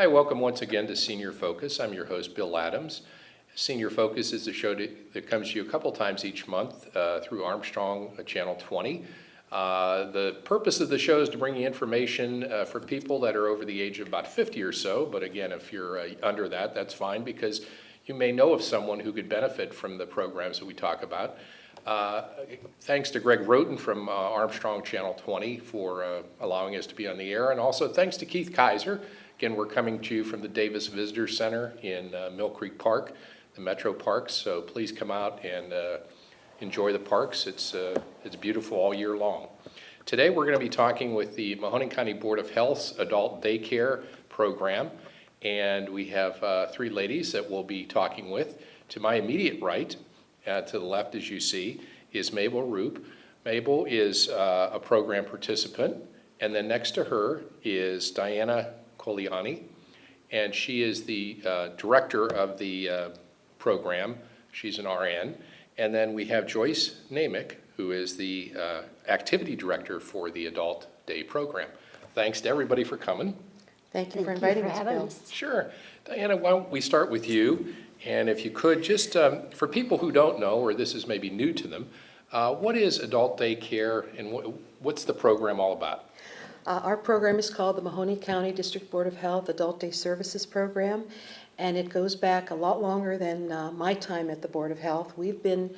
Hi, welcome once again to Senior Focus. I'm your host, Bill Adams. Senior Focus is a show that comes to you a couple times each month through Armstrong, Channel 20. The purpose of the show is to bring you information for people that are over the age of about 50 or so, but again, if you're under that, that's fine, because you may know of someone who could benefit from the programs that we talk about. Thanks to Greg Roten from Armstrong Channel 20 for allowing us to be on the air, and also thanks to Keith Kaiser. Again, we're coming to you from the Davis Visitor Center in Mill Creek Park, the Metro Parks, so please come out and enjoy the parks. It's beautiful all year long. Today we're going to be talking with the Mahoning County Board of Health's Adult Daycare Program, and we have three ladies that we'll be talking with. To my immediate right, to the left as you see, is Mabel Roop. Mabel is a program participant, and then next to her is Dianna Colaianni, and she is the director of the program. She's an RN. And then we have Joyce Namick, who is the activity director for the Adult Day Program. Thanks to everybody for coming. Thank you for inviting us, Bill. Sure. Dianna, why don't we start with you? And if you could, just for people who don't know, or this is maybe new to them, what is Adult Daycare and what's the program all about? Our program is called the Mahoning County District Board of Health Adult Day Services Program, and it goes back a lot longer than my time at the Board of Health. We've been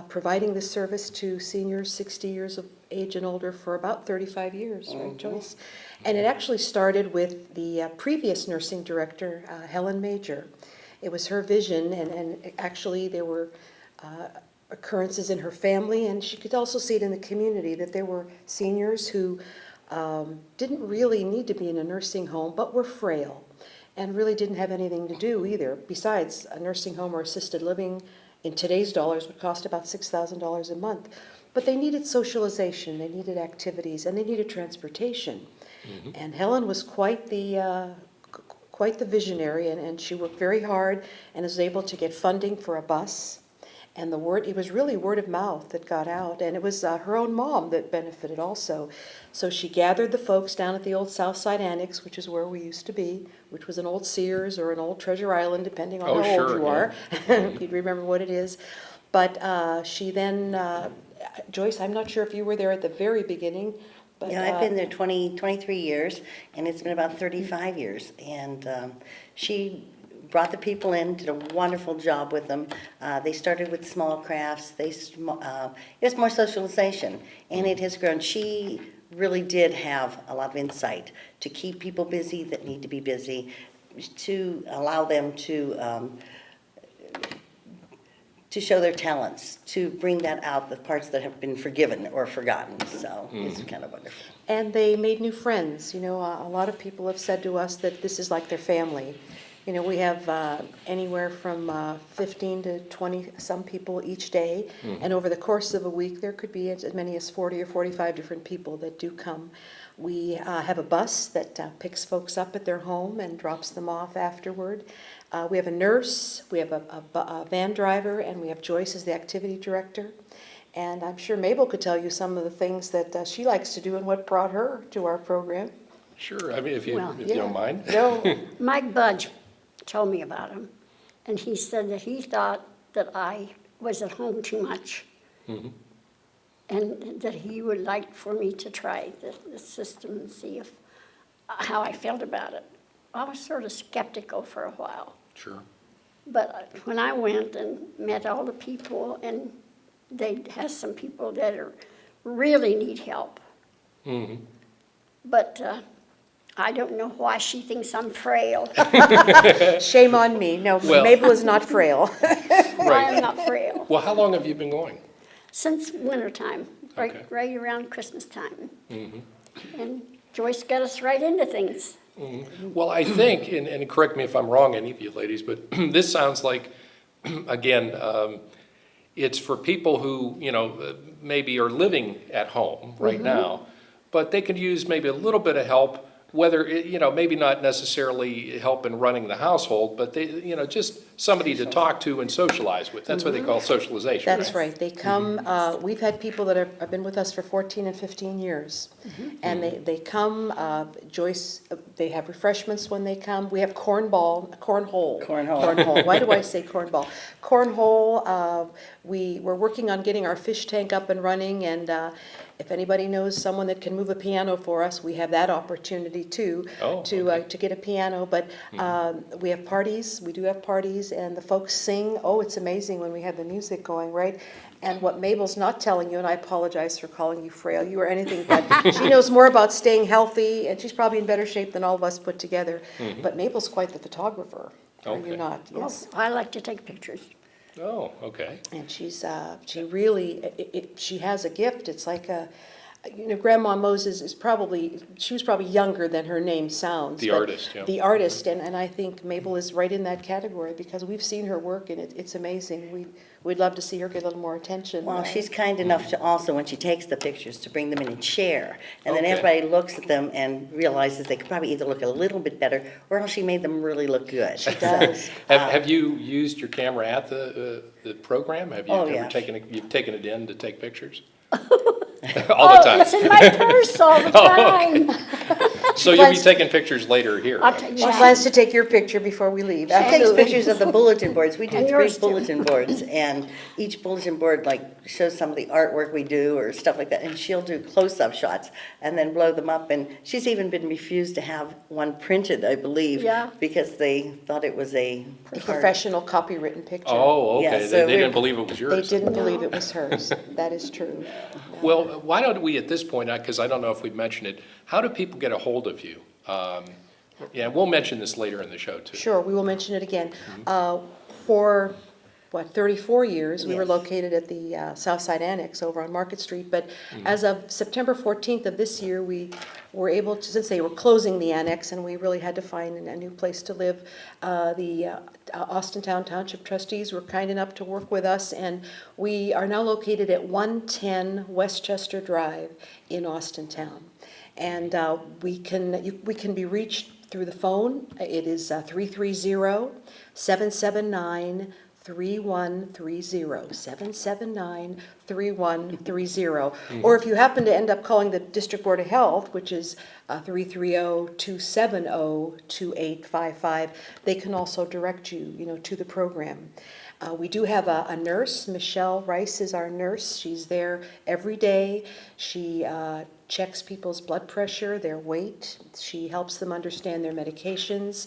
providing this service to seniors 60 years of age and older for about 35 years, right, Joyce? And it actually started with the previous nursing director, Helen Major. It was her vision, and actually there were occurrences in her family, and she could also see it in the community, that there were seniors who didn't really need to be in a nursing home, but were frail and really didn't have anything to do either. Besides, a nursing home or assisted living in today's dollars would cost about $6,000 a month. But they needed socialization, they needed activities, and they needed transportation. Mm-hmm. And Helen was quite the visionary, and she worked very hard and was able to get funding for a bus. And it was really word of mouth that got out, and it was her own mom that benefited also. So she gathered the folks down at the old Southside Annex, which is where we used to be, which was an old Sears or an old Treasure Island, depending on how old you are. You'd remember what it is. But she then, Joyce, I'm not sure if you were there at the very beginning. But, yeah, I've been there 23 years, and it's been about 35 years. And she brought the people in, did a wonderful job with them. They started with small crafts. It was more socialization, and it has grown. She really did have a lot of insight to keep people busy that need to be busy, to allow them to show their talents, to bring that out, the parts that have been forgiven or forgotten. So it's kind of wonderful. And they made new friends. You know, a lot of people have said to us that this is like their family. You know, we have anywhere from 15 to 20 some people each day, and over the course of a week there could be as many as 40 or 45 different people that do come. We have a bus that picks folks up at their home and drops them off afterward. We have a nurse, we have a van driver, and we have Joyce as the activity director. And I'm sure Mabel could tell you some of the things that she likes to do and what brought her to our program. Sure, I mean, if you don't mind. No. Mike Budge told me about him, and he said that he thought that I was at home too much, and that he would like for me to try the system and see how I felt about it. I was sort of skeptical for a while. Sure. But when I went and met all the people, and they have some people that really need help. But I don't know why she thinks I'm frail. Shame on me. No, well, Mabel is not frail. I am not frail. Well, how long have you been going? Since wintertime, right around Christmas time. And Joyce got us right into things. Well, I think, and correct me if I'm wrong, any of you ladies, but this sounds like, again, it's for people who, you know, maybe are living at home right now, but they could use maybe a little bit of help whether, maybe not necessarily help in running the household, but they, just somebody to talk to and socialize with. That's what they call socialization. That's right. They come, we've had people that have been with us for 14 and 15 years. And they come, Joyce, they have refreshments when they come. We have cornhole. Cornhole. Why do I say cornball? Cornhole, we're working on getting our fish tank up and running, and if anybody knows someone that can move a piano for us, we have that opportunity too, to get a piano. But we have parties, we do have parties, and the folks sing. Oh, it's amazing when we have the music going, right? And what Mabel's not telling you, and I apologize for calling you frail, you or anything, but she knows more about staying healthy, and she's probably in better shape than all of us put together. But Mabel's quite the photographer, are you not? Yes. I like to take pictures. Oh, okay. And she really, she has a gift. It's like Grandma Moses she was probably younger than her name sounds. The artist, yeah. The artist, and I think Mabel is right in that category because we've seen her work and it's amazing. We'd love to see her get a little more attention. Well, she's kind enough to also, when she takes the pictures, to bring them in a chair. And then Okay. everybody looks at them and realizes they could probably either look a little bit better or else she made them really look good. She does. Have you used your camera at the program? Have you Oh, ever yeah. taken it in to take pictures? Oh, All the time. it's in my purse all the time. So you'll be taking pictures later here. I'll right? take She that. plans to take your picture before we leave. She takes Absolutely. pictures of the bulletin boards. We do And 3 yours too. bulletin boards, and each bulletin board shows some of the artwork we do or stuff like that. And she'll do close-up shots and then blow them up. And she's even been refused to have one printed, I believe, Yeah. because they thought it was a A professional copywritten picture. Oh, Yeah, okay. so They we're- didn't believe it was They yours. didn't believe it was hers. That is true. Well, why don't we, at this point, because I don't know if we've mentioned it, how do people get a hold of you? Yeah, we'll mention this later in the show, too. Sure, we will mention it again. For, 34 years, we were Yes. located at the Southside Annex over on Market Street. But as of September 14th of this year, we were able to, since they were closing the annex and we really had to find a new place to live, the Austintown Township trustees were kind enough to work with us, and we are now located at 110 Westchester Drive in Austintown. And we can be reached through the phone. It is 330-779-3130, 779-3130. Or if you happen to end up calling the District Board of Health, which is 330-270-2855, they can also direct you, to the program. We do have a nurse. Michelle Rice is our nurse. She's there every day. She checks people's blood pressure, their weight. She helps them understand their medications.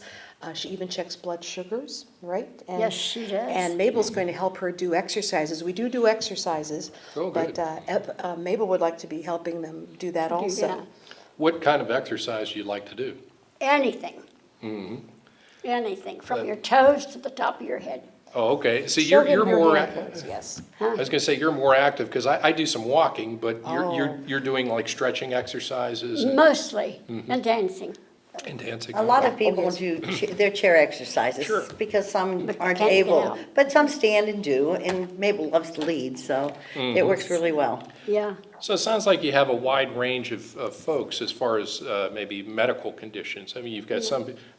She even checks blood sugars, right? And, Yes, she does. And Mabel's going to help her do exercises. We do exercises, Oh, but good. Mabel would like to be helping them do that also. that. What kind of exercise do you like to do? Anything. Anything, from your toes to the top of your head. Oh, okay. See, She'll you're give her more, handles, yes. I was gonna say you're more active, because I do some walking, but Oh. you're doing like stretching exercises Mostly, and dancing. and dancing. A lot of Oh, people yes. do their chair exercises Sure. because some But aren't can't get able, out. but some stand and do, and Mabel loves to lead, so it works really well. Yeah. So it sounds like you have a wide range of folks as far as maybe medical conditions. I mean, you've got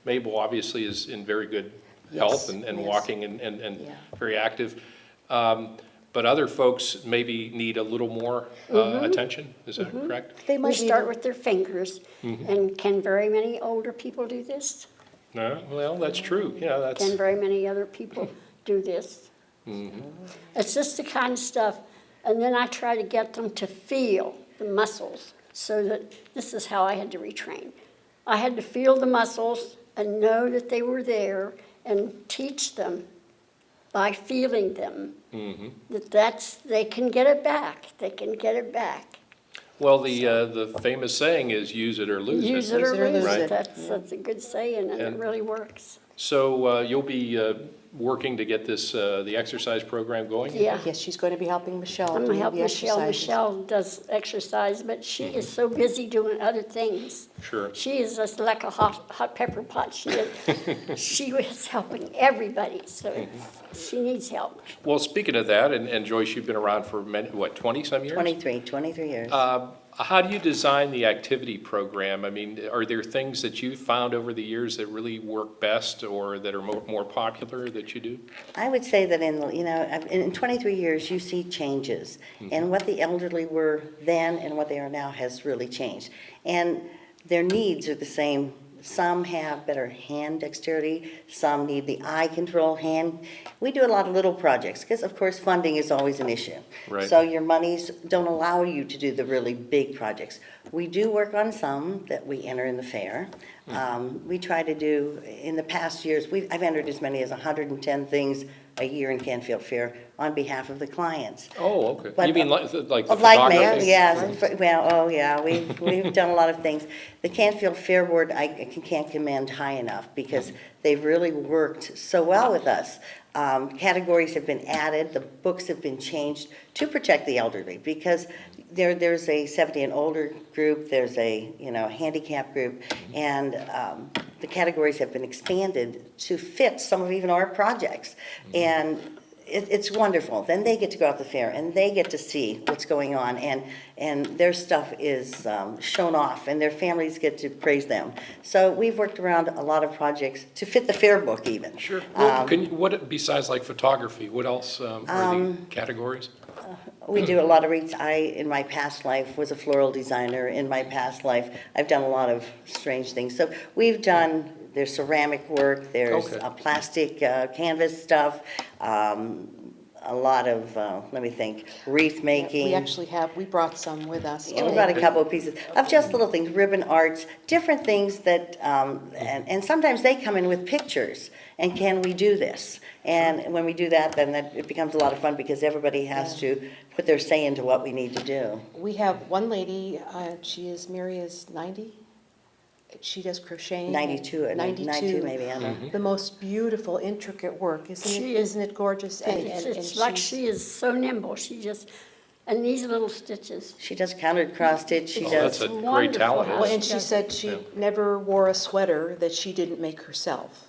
Mabel obviously is in very good health and yes. walking and Yeah. very active. But other folks maybe need a little more attention, is that correct? They We might start need, with their fingers, and can very many older people do this? No, well, that's true, yeah, that's, Can very many other people do this? It's just the kind of stuff, and then I try to get them to feel the muscles, so that, this is how I had to retrain. I had to feel the muscles and know that they were there, and teach them by feeling them, they can get it back, they can get it back. well, the famous saying is use it or lose it. Use it or lose Right. it, that's a good saying, and it And- really works. So you'll be working to get this, the exercise program going? Yeah. yes, she's going to be helping Michelle I'm do gonna help the Michelle. exercises. Michelle does exercise, but she is so busy doing other things. Sure. She is just like a hot pepper pot. She is, she is helping everybody, so she needs help. Well, speaking of that, and Joyce, you've been around for many, what, 20-some years? 23 years. How do you design the activity program? I mean, are there things that you've found over the years that really work best or that are more popular that you do? I would say that in 23 years, you see changes. And what the elderly were then and what they are now has really changed. And their needs are the same. Some have better hand dexterity, some need the eye control hand. We do a lot of little projects, because of course funding is always an issue. Right. So your monies don't allow you to do the really big projects. We do work on some that we enter in the fair. We try to do, in the past years, I've entered as many as 110 things a year in Canfield Fair on behalf of the clients. Oh, okay. But, You mean like the Like photography? mayor, yes, well, oh yeah, we've done a lot of things. The Canfield Fair Board, I can't commend high enough, because they've really worked so well with us. Categories have been added, the books have been changed to protect the elderly, because there's a 70 and older group, there's a handicap group, and the categories have been expanded to fit some of even our projects. And it's wonderful. Then they get to go out to the fair and they get to see what's going on, and their stuff is shown off, and their families get to praise them. So we've worked around a lot of projects to fit the fair book even. Sure. Well, what, besides like photography, what else are the categories? We do a lot of reads. In my past life, was a floral designer. In my past life, I've done a lot of strange things. So we've done, there's ceramic work, there's Okay. Plastic canvas stuff, a lot of, let me think, wreath making. We brought some with us Yeah, we today. brought a couple of pieces of just little things, ribbon arts, different things that, and sometimes they come in with pictures, and can we do this? And when we do that, then it becomes a lot of fun, because everybody has to put their say into what we need to do. We have one lady, Mary is 90. She does crocheting. 92 maybe, I don't know. The most beautiful, intricate work, isn't it gorgeous? It's like she is so nimble, and these little stitches. She does countered cross stitch, she Oh, does. that's a great Wonderful talent. how Well, she and she does said it. she never wore a sweater that she didn't make herself.